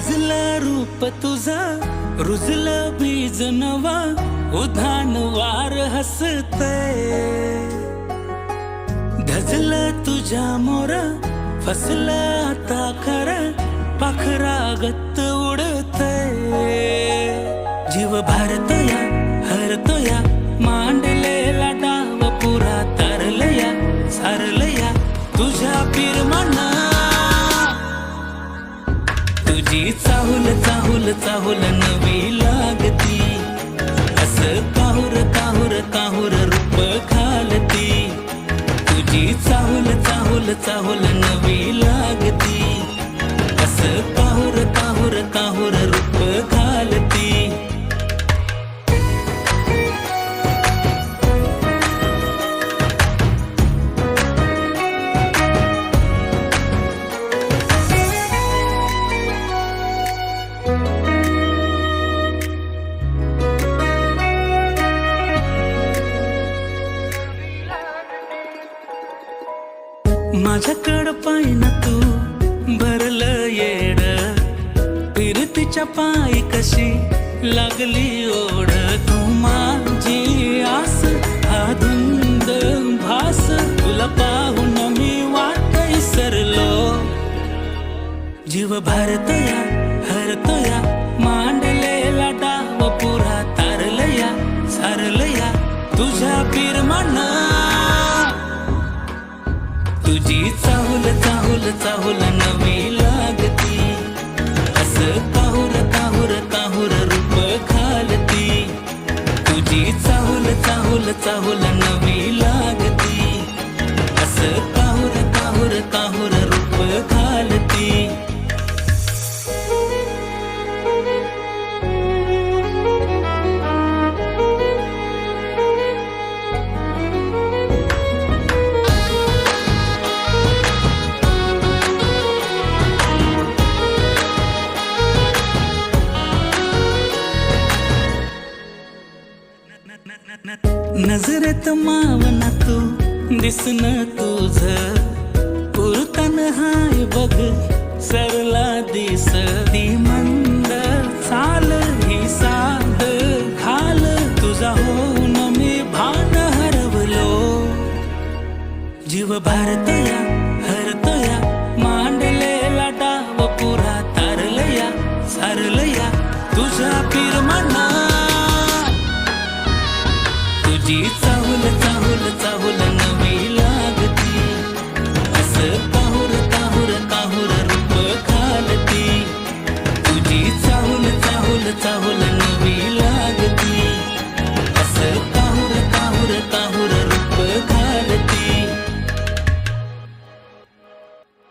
रुजला रूप तुझा, रुजला बीज नवा, उधाण वार हसते. धजला तुझ्या मोरा, फसला आता खरा, पाखरागत उडते. जीव भारतया हरतोया, मांडलेला डाव पुरा तारलया सारलया तुझ्या पिरमाना. तुझी चाहुल चाहुल चाहुल नवी लागती, असं काहुर काहुर काहुर रूप घालती. तुझी चाहुल चाहुल चाहुल नवी लागती, असं काहुर काहुर काहुर रूप घालती. माझ्याकडं पाहिना तू भरलं येड, फिरतीच्या पायी कशी लागली ओढ. तू माझी आस हा धुंद भास, तुला पाहून मी वाट विसरलो. जीव भारतया हरतोया, मांडलेला डाव पुरा तारलया सारलया तुझ्या पिरमाना. तुझी चाहुल चाहुल चाहुल नवी लागती, असं काहुर काहुर काहुर रूप घालती. तुझी चाहुल चाहुल चाहुल नवी लागती, असं काहुर काहुर काहुर रूप घालती. नजरेत मावना तू दिसन तुझ, पुरतन हाय बघ सरला दिस. ती मंद चाल ही साध घाल, तुझा होऊन मी भान हरवलो. जीव भारतया हरतोया, मांडलेला डाव पुरा तारलया सारलया तुझ्या पिरमाना. तुझी चाहुल चाहुल चाहुल नवी लागती, असं